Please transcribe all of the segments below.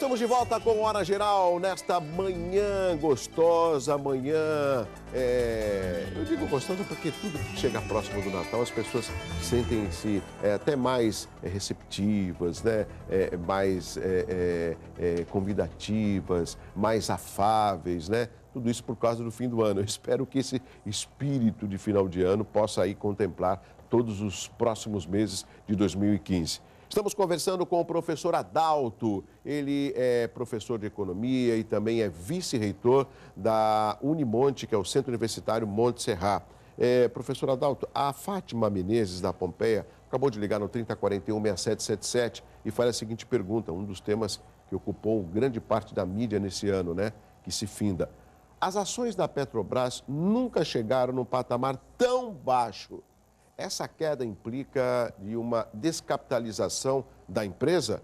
Estamos de volta com Hora Geral nesta manhã gostosa, eu digo gostosa porque tudo que chega próximo do Natal, as pessoas sentem-se até mais receptivas, né? Mais convidativas, mais afáveis, né? Tudo isso por causa do fim do ano. Eu espero que esse espírito de final de ano possa aí contemplar todos os próximos meses de 2015. Estamos conversando com o professor Adalto. Ele é professor de economia e também é vice-reitor da Unimonte, que é o Centro Universitário Monte Serrat. Professor Adalto, a Fátima Menezes, da Pompeia, acabou de ligar no 3041-6777 e faz a seguinte pergunta, um dos temas que ocupou grande parte da mídia nesse ano, né, que se finda. As ações da Petrobras nunca chegaram num patamar tão baixo. Essa queda implica de uma descapitalização da empresa?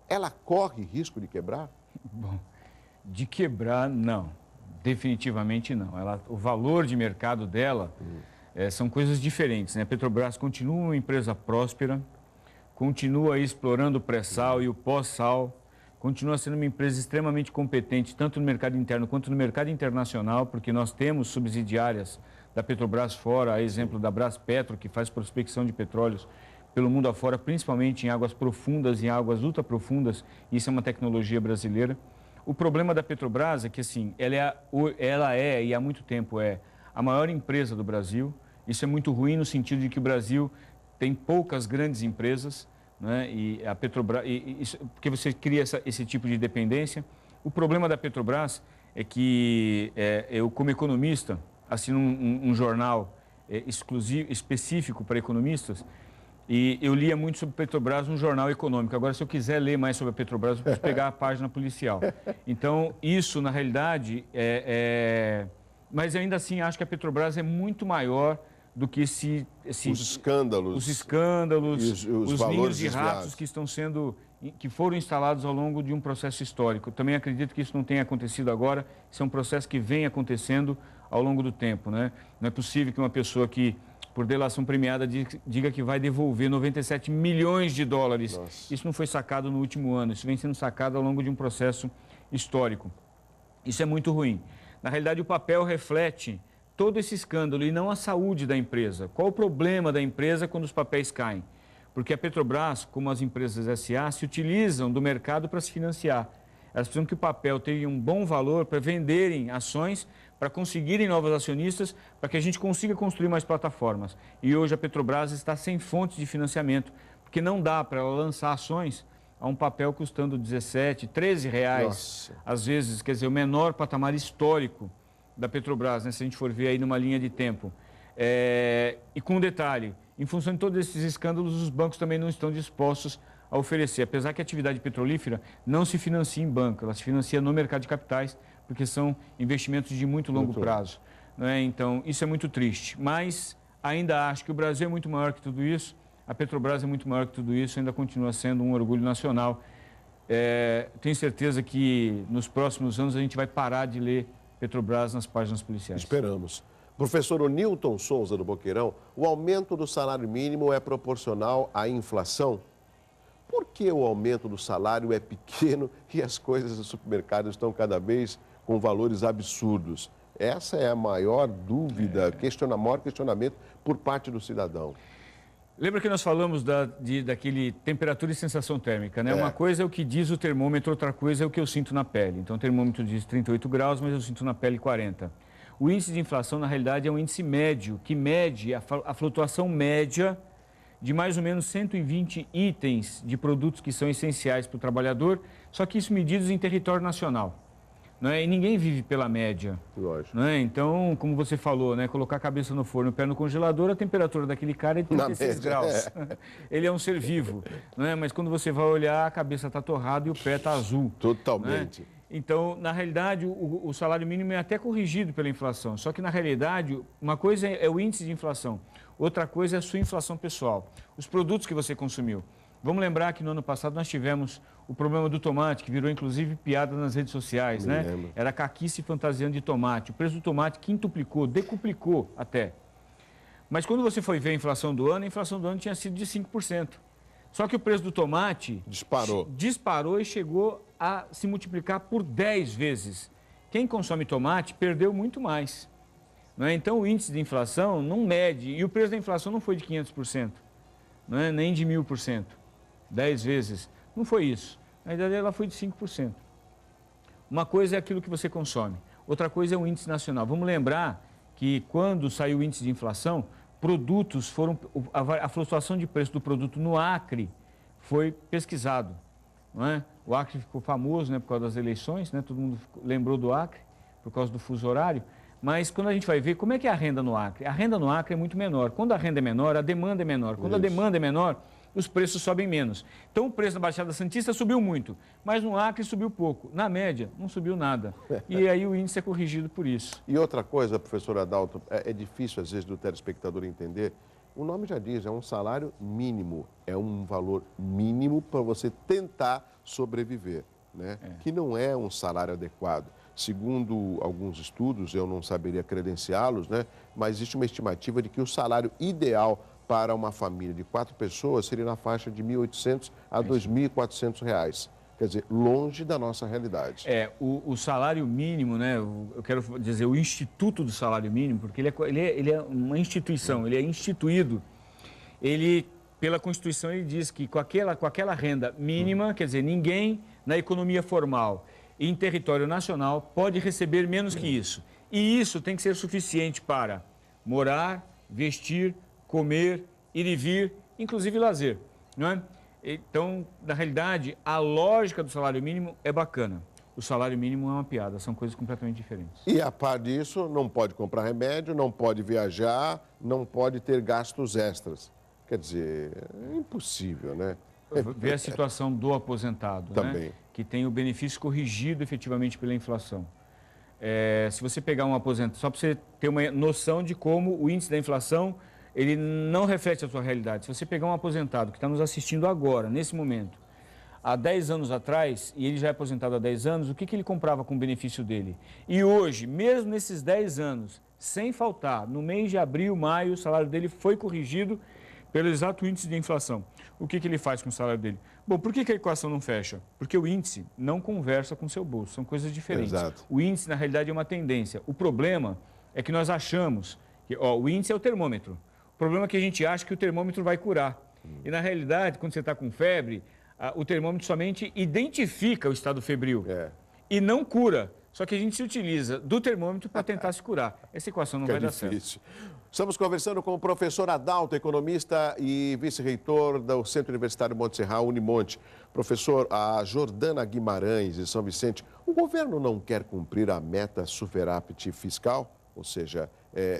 Ela corre risco de quebrar? Bom, de quebrar, não. Definitivamente não. O valor de mercado dela são coisas diferentes, né? A Petrobras continua uma empresa próspera, continua explorando o pré-sal e o pós-sal, continua sendo uma empresa extremamente competente, tanto no mercado interno quanto no mercado internacional, porque nós temos subsidiárias da Petrobras fora, a exemplo da Braspetro, que faz prospecção de petróleos pelo mundo afora, principalmente em águas profundas e em águas ultraprofundas. Isso é uma tecnologia brasileira. O problema da Petrobras é que, assim, ela é e há muito tempo é a maior empresa do Brasil. Isso é muito ruim no sentido de que o Brasil tem poucas grandes empresas, né? E a Petrobras, porque você cria esse tipo de dependência. O problema da Petrobras é que eu, como economista, assino um jornal específico para economistas e eu lia muito sobre Petrobras no jornal econômico. Agora, se eu quiser ler mais sobre a Petrobras, eu preciso pegar a página policial. Então, isso, na realidade, mas ainda assim, acho que a Petrobras é muito maior do que os escândalos, os ninhos de ratos que foram instalados ao longo de um processo histórico. Eu também acredito que isso não tenha acontecido agora, isso é um processo que vem acontecendo ao longo do tempo, né? Não é possível que uma pessoa que, por delação premiada, diga que vai devolver 97 milhões de dólares. Nossa. Isso não foi sacado no último ano, isso vem sendo sacado ao longo de um processo histórico. Isso é muito ruim. Na realidade, o papel reflete todo esse escândalo e não a saúde da empresa. Qual o problema da empresa quando os papéis caem? Porque a Petrobras, como as empresas SA, se utilizam do mercado para se financiar. Elas precisam que o papel tenha um bom valor para venderem ações, para conseguirem novos acionistas, para que a gente consiga construir mais plataformas. E hoje a Petrobras está sem fontes de financiamento, porque não dá para ela lançar ações a um papel custando 17, 13 reais. Nossa. Às vezes, quer dizer, o menor patamar histórico da Petrobras, né, se a gente for ver aí numa linha de tempo. E com um detalhe, em função de todos esses escândalos, os bancos também não estão dispostos a oferecer, apesar que a atividade petrolífera não se financia em banco, ela se financia no mercado de capitais, porque são investimentos de muito longo prazo. Né? Então, isso é muito triste. Mas ainda acho que o Brasil é muito maior que tudo isso, a Petrobras é muito maior que tudo isso, ainda continua sendo um orgulho nacional. Tenho certeza que nos próximos anos a gente vai parar de ler Petrobras nas páginas policiais. Esperamos. Professor Onilton Souza, do Boqueirão, o aumento do salário mínimo é proporcional à inflação? Por que o aumento do salário é pequeno e as coisas do supermercado estão cada vez com valores absurdos? Essa é a maior dúvida, maior questionamento por parte do cidadão. Lembra que nós falamos daquele temperatura e sensação térmica, né? Uma coisa é o que diz o termômetro, outra coisa é o que eu sinto na pele. Então, o termômetro diz 38 graus, mas eu sinto na pele 40. O índice de inflação, na realidade, é um índice médio, que mede a flutuação média de mais ou menos 120 itens de produtos que são essenciais para o trabalhador, só que isso medidos em território nacional. Não é? E ninguém vive pela média. Lógico. Não é? Então, como você falou, né? Colocar a cabeça no forno e o pé no congelador, a temperatura daquele cara é de 36 graus. Ele é um ser vivo. Não é? Mas quando você vai olhar, a cabeça está torrada e o pé está azul. Totalmente. Então, na realidade, o salário mínimo é até corrigido pela inflação. Só que, na realidade, uma coisa é o índice de inflação, outra coisa é a sua inflação pessoal. Os produtos que você consumiu. Vamos lembrar que no ano passado nós tivemos o problema do tomate, que virou inclusive piada nas redes sociais, né? Era caquice fantasiando de tomate. O preço do tomate quintuplicou, decuplicou até. Mas quando você foi ver a inflação do ano tinha sido de 5%. Só que o preço do tomate disparou e chegou a se multiplicar por 10 vezes. Quem consome tomate perdeu muito mais. Não é? Então, o índice de inflação não mede, e o preço da inflação não foi de 500%, não é? Nem de 1000%, 10 vezes. Não foi isso. Na verdade, ela foi de 5%. Uma coisa é aquilo que você consome, outra coisa é o índice nacional. Vamos lembrar que quando saiu o índice de inflação, produtos foram, a flutuação de preço do produto no Acre foi pesquisado. Não é? O Acre ficou famoso, né, por causa das eleições, né? Todo mundo lembrou do Acre por causa do fuso horário. Mas quando a gente vai ver, como é que é a renda no Acre? A renda no Acre é muito menor. Quando a renda é menor, a demanda é menor. Quando a demanda é menor, os preços sobem menos. Então, o preço na Baixada Santista subiu muito, mas no Acre subiu pouco. Na média, não subiu nada. E aí o índice é corrigido por isso. E outra coisa, professor Adalto, é difícil às vezes do telespectador entender. O nome já diz, é um salário mínimo, é um valor mínimo para você tentar sobreviver, né? Que não é um salário adequado. Segundo alguns estudos, eu não saberia credenciá-los, né? Mas existe uma estimativa de que o salário ideal para uma família de 4 pessoas seria na faixa de R$ 1.800 a R$ 2.400. Quer dizer, longe da nossa realidade. O salário mínimo, né? Eu quero dizer, o Instituto do Salário Mínimo, porque ele é uma instituição, ele é instituído. Ele, pela Constituição, ele diz que com aquela renda mínima, quer dizer, ninguém na economia formal e em território nacional pode receber menos que isso. E isso tem que ser suficiente para morar, vestir, comer, ir e vir, inclusive lazer, não é? Então, na realidade, a lógica do salário mínimo é bacana. O salário mínimo é uma piada, são coisas completamente diferentes. E a par disso, não pode comprar remédio, não pode viajar, não pode ter gastos extras. Quer dizer, é impossível, né? Ver a situação do aposentado, também, né? Que tem o benefício corrigido efetivamente pela inflação. Se você pegar um aposentado, só para você ter uma noção de como o índice da inflação ele não reflete a sua realidade. Se você pegar um aposentado que está nos assistindo agora, nesse momento, há 10 anos atrás, e ele já é aposentado há 10 anos, o que ele comprava com o benefício dele? E hoje, mesmo nesses 10 anos, sem faltar, no mês de abril, maio, o salário dele foi corrigido pelo exato índice de inflação. O que ele faz com o salário dele? Bom, por que a equação não fecha? Porque o índice não conversa com o seu bolso, são coisas diferentes. Exato. O índice, na realidade, é uma tendência. O problema é que nós achamos que o índice é o termômetro. O problema é que a gente acha que o termômetro vai curar. E, na realidade, quando você está com febre, o termômetro somente identifica o estado febril e não cura. Só que a gente se utiliza do termômetro para tentar se curar. Essa equação não vai dar certo. Estamos conversando com o professor Adalto, economista e vice-reitor do Centro Universitário Monte Serral, Unimonte. Professor, a Jordana Guimarães, de São Vicente, o governo não quer cumprir a meta superávit fiscal? Ou seja,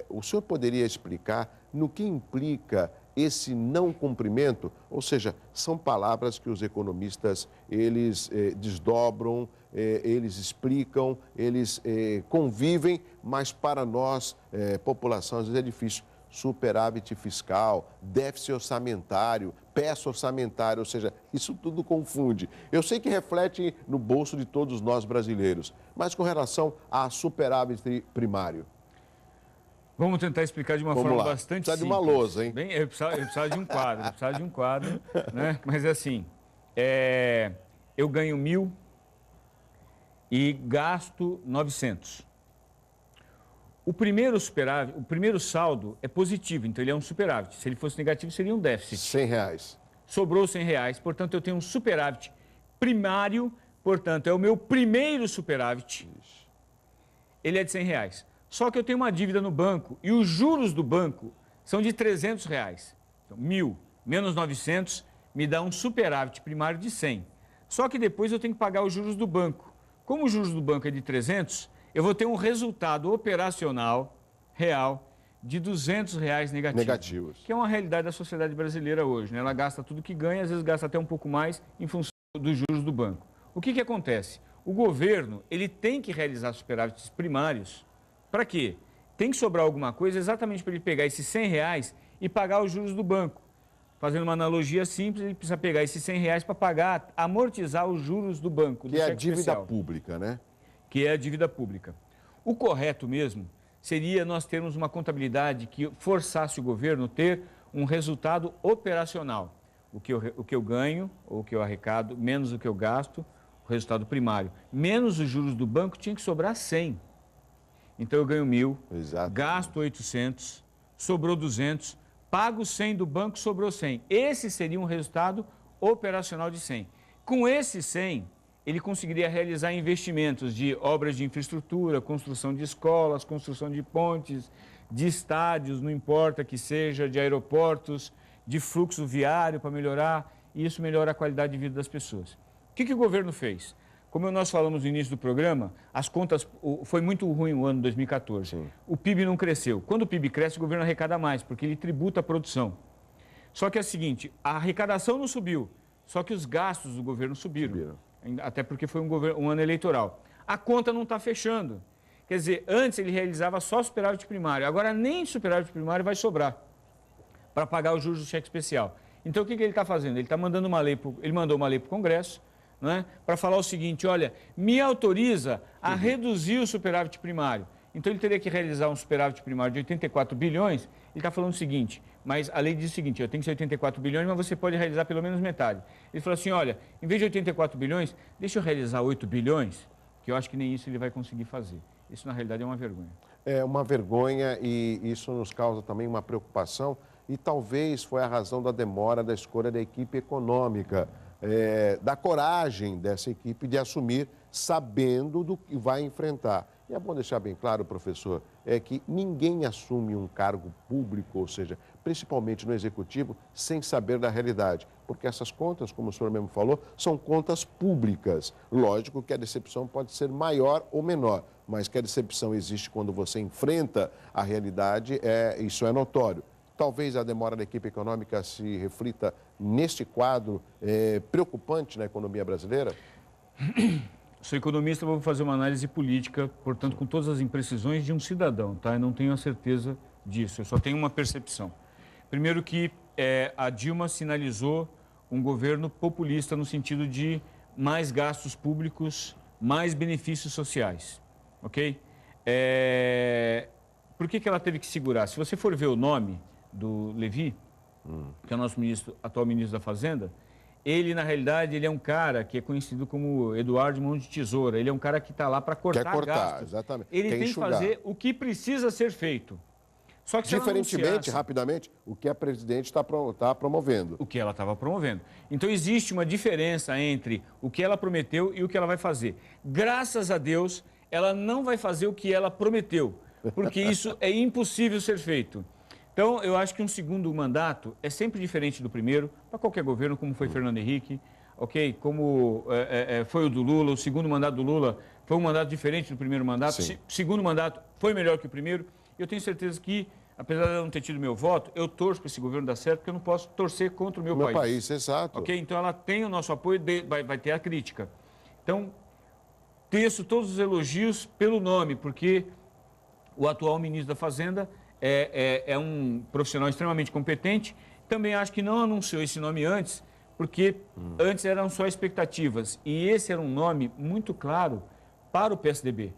o senhor poderia explicar no que implica esse não cumprimento? Ou seja, são palavras que os economistas, eles desdobram, eles explicam, eles convivem, mas para nós, população, às vezes é difícil. Superávit fiscal, déficit orçamentário, peça orçamentária, ou seja, isso tudo confunde. Eu sei que reflete no bolso de todos nós brasileiros, mas com relação a superávit primário. Vamos tentar explicar de uma forma bastante simples. Precisa de uma lousa, hein? Bem, eu precisava de um quadro, né? Mas assim, eu ganho 1.000 e gasto 900. O primeiro saldo é positivo, então ele é um superávit. Se ele fosse negativo, seria um déficit. R$100. Sobrou R$100, portanto eu tenho um superávit primário, portanto é o meu primeiro superávit. Ele é de R$100. Só que eu tenho uma dívida no banco e os juros do banco são de R$300. Então, 1.000 menos 900 me dá um superávit primário de 100. Só que depois eu tenho que pagar os juros do banco. Como os juros do banco é de 300, eu vou ter um resultado operacional real de R$200 negativos. Que é uma realidade da sociedade brasileira hoje, né? Ela gasta tudo que ganha, às vezes gasta até um pouco mais em função dos juros do banco. O que acontece? O governo ele tem que realizar superávites primários. Para quê? Tem que sobrar alguma coisa exatamente para ele pegar esses R$100 e pagar os juros do banco. Fazendo uma analogia simples, ele precisa pegar esses R$100 para pagar, amortizar os juros do banco. Que é a dívida pública, né? Que é a dívida pública. O correto mesmo seria nós termos uma contabilidade que forçasse o governo a ter um resultado operacional. O que eu ganho, ou o que eu arrecado, menos o que eu gasto, resultado primário, menos os juros do banco, tinha que sobrar 100. Então eu ganho 1.000, gasto 800, sobrou 200, pago 100 do banco, sobrou 100. Esse seria um resultado operacional de 100. Com esse 100, ele conseguiria realizar investimentos de obras de infraestrutura, construção de escolas, construção de pontes, de estádios, não importa que seja, de aeroportos, de fluxo viário para melhorar, e isso melhora a qualidade de vida das pessoas. O que o governo fez? Como nós falamos no início do programa, as contas, foi muito ruim o ano 2014. Sim. O PIB não cresceu. Quando o PIB cresce, o governo arrecada mais, porque ele tributa a produção. Só que é o seguinte, a arrecadação não subiu, só que os gastos do governo subiram. Até porque foi um ano eleitoral. A conta não está fechando. Quer dizer, antes ele realizava só superávit primário, agora nem superávit primário vai sobrar para pagar os juros do cheque especial. Então o que ele está fazendo? Ele está mandando ele mandou uma lei para o Congresso, né, para falar o seguinte, olha, me autoriza a reduzir o superávit primário. Então ele teria que realizar um superávit primário de 84 bilhões, ele está falando o seguinte, mas a lei diz o seguinte, tem que ser 84 bilhões, mas você pode realizar pelo menos metade. Ele falou assim, olha, em vez de 84 bilhões, deixa eu realizar 8 bilhões, que eu acho que nem isso ele vai conseguir fazer. Isso, na realidade, é uma vergonha. É uma vergonha e isso nos causa também uma preocupação e talvez foi a razão da demora da escolha da equipe econômica, da coragem dessa equipe de assumir sabendo do que vai enfrentar. E é bom deixar bem claro, professor, que ninguém assume um cargo público, ou seja, principalmente no executivo, sem saber da realidade. Porque essas contas, como o senhor mesmo falou, são contas públicas. Lógico que a decepção pode ser maior ou menor, mas que a decepção existe quando você enfrenta a realidade, isso é notório. Talvez a demora da equipe econômica se reflita neste quadro preocupante na economia brasileira? Sou economista, vou fazer uma análise política, portanto, com todas as imprecisões de um cidadão, tá? Eu não tenho a certeza disso, eu só tenho uma percepção. Primeiro que a Dilma sinalizou um governo populista no sentido de mais gastos públicos, mais benefícios sociais, ok? Por que ela teve que segurar? Se você for ver o nome do Levi, que é o nosso atual ministro da Fazenda, ele, na realidade, ele é um cara que é conhecido como Eduardo Mão de Tesoura. Ele é um cara que está lá para cortar gastos. Exatamente. Ele tem que fazer o que precisa ser feito. Só que diferentemente, rapidamente, o que a presidente está promovendo. O que ela estava promovendo. Então, existe uma diferença entre o que ela prometeu e o que ela vai fazer. Graças a Deus, ela não vai fazer o que ela prometeu, porque isso é impossível ser feito. Então, eu acho que um segundo mandato é sempre diferente do primeiro, para qualquer governo, como foi Fernando Henrique, ok? Como foi o do Lula, o segundo mandato do Lula foi um mandato diferente do primeiro mandato, o segundo mandato foi melhor que o primeiro. Eu tenho certeza que, apesar de eu não ter tido meu voto, eu torço para esse governo dar certo, porque eu não posso torcer contra o meu país. Exato. Ok? Então, ela tem o nosso apoio, vai ter a crítica. Então, teço todos os elogios pelo nome, porque o atual ministro da Fazenda é um profissional extremamente competente. Também acho que não anunciou esse nome antes, porque antes eram só expectativas. E esse era um nome muito claro para o PSDB.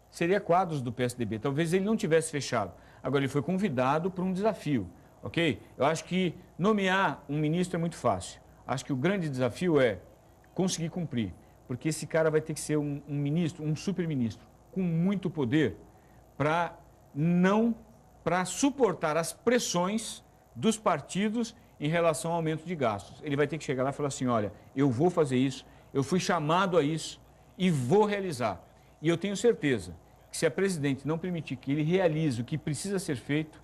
Seria quadros do PSDB. Talvez ele não tivesse fechado. Agora, ele foi convidado para um desafio, ok? Eu acho que nomear um ministro é muito fácil. Acho que o grande desafio é conseguir cumprir. Porque esse cara vai ter que ser um ministro, um super-ministro, com muito poder para suportar as pressões dos partidos em relação ao aumento de gastos. Ele vai ter que chegar lá e falar assim, olha, eu vou fazer isso, eu fui chamado a isso e vou realizar. E eu tenho certeza que se a presidente não permitir que ele realize o que precisa ser feito,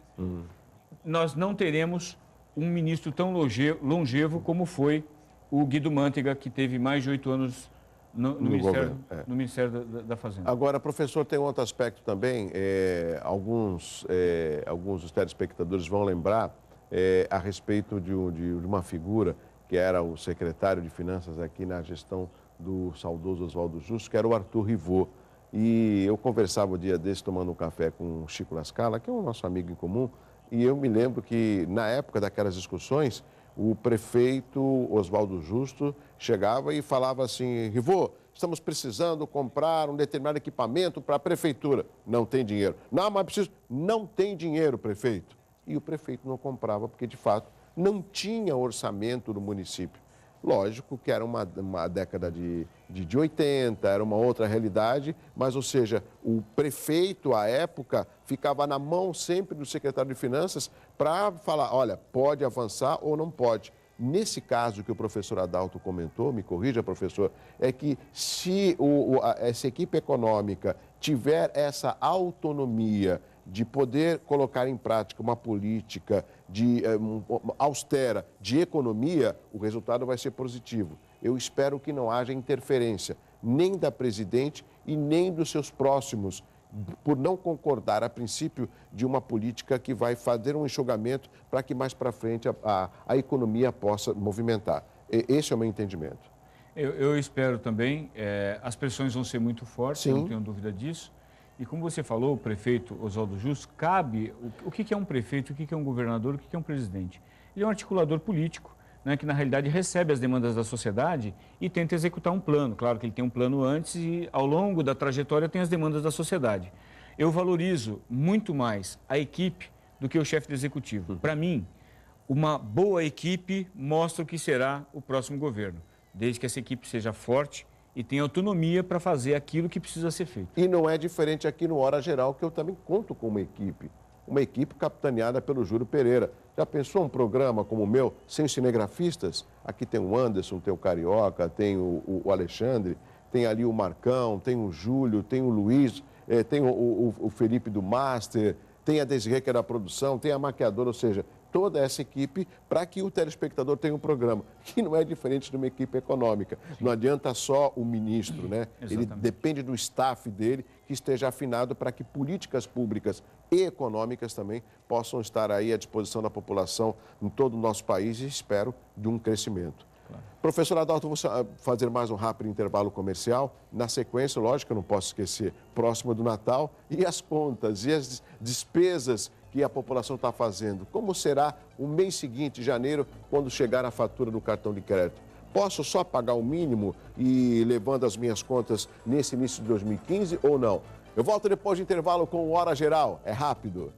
nós não teremos um ministro tão longevo como foi o Guido Mantega, que teve mais de 8 anos no Ministério da Fazenda. Agora, professor, tem um outro aspecto também. Alguns dos telespectadores vão lembrar a respeito de uma figura que era o secretário de Finanças aqui na gestão do saudoso Oswaldo Justo, que era o Arthur Rivot. E eu conversava um dia desse tomando um café com o Chico Lascala, que é um nosso amigo em comum, e eu me lembro que, na época daquelas discussões, o prefeito Oswaldo Justo chegava e falava assim, Rivot, estamos precisando comprar um determinado equipamento para a prefeitura. Não tem dinheiro. Não, mas preciso. Não tem dinheiro, prefeito. E o prefeito não comprava porque, de fato, não tinha orçamento do município. Lógico que era uma década de 80, era uma outra realidade, mas, ou seja, o prefeito, à época, ficava na mão sempre do secretário de Finanças para falar, olha, pode avançar ou não pode. Nesse caso que o professor Adalto comentou, me corrija, professor, é que se essa equipe econômica tiver essa autonomia de poder colocar em prática uma política austera de economia, o resultado vai ser positivo. Eu espero que não haja interferência nem da presidente e nem dos seus próximos, por não concordar, a princípio, de uma política que vai fazer um enxugamento para que mais para frente a economia possa movimentar. Esse é o meu entendimento. Eu espero também, as pressões vão ser muito fortes, eu não tenho dúvida disso. E como você falou, o prefeito Oswaldo Justo, cabe o que é um prefeito, o que é um governador, o que é um presidente. Ele é um articulador político, né, que na realidade recebe as demandas da sociedade e tenta executar um plano. Claro que ele tem um plano antes e ao longo da trajetória tem as demandas da sociedade. Eu valorizo muito mais a equipe do que o chefe do executivo. Para mim, uma boa equipe mostra o que será o próximo governo, desde que essa equipe seja forte e tenha autonomia para fazer aquilo que precisa ser feito. E não é diferente aqui no Hora Geral, que eu também conto com uma equipe capitaneada pelo Júlio Pereira. Já pensou um programa como o meu, sem cinegrafistas? Aqui tem o Anderson, tem o Carioca, tem o Alexandre, tem ali o Marcão, tem o Júlio, tem o Luiz, tem o Felipe do Master, tem a Desirê, que é da produção, tem a maquiadora, ou seja, toda essa equipe para que o telespectador tenha um programa, que não é diferente de uma equipe econômica. Sim. Não adianta só o ministro, né? Exatamente. Ele depende do staff dele que esteja afinado para que políticas públicas e econômicas também possam estar aí à disposição da população em todo o nosso país e espero de um crescimento. Claro. Professor Adalto, vou fazer mais um rápido intervalo comercial. Na sequência, lógico, eu não posso esquecer, próximo do Natal, e as contas e as despesas que a população está fazendo. Como será o mês seguinte, janeiro, quando chegar a fatura do cartão de crédito? Posso só pagar o mínimo e levando as minhas contas nesse início de 2015 ou não? Eu volto depois de intervalo com o Hora Geral. É rápido.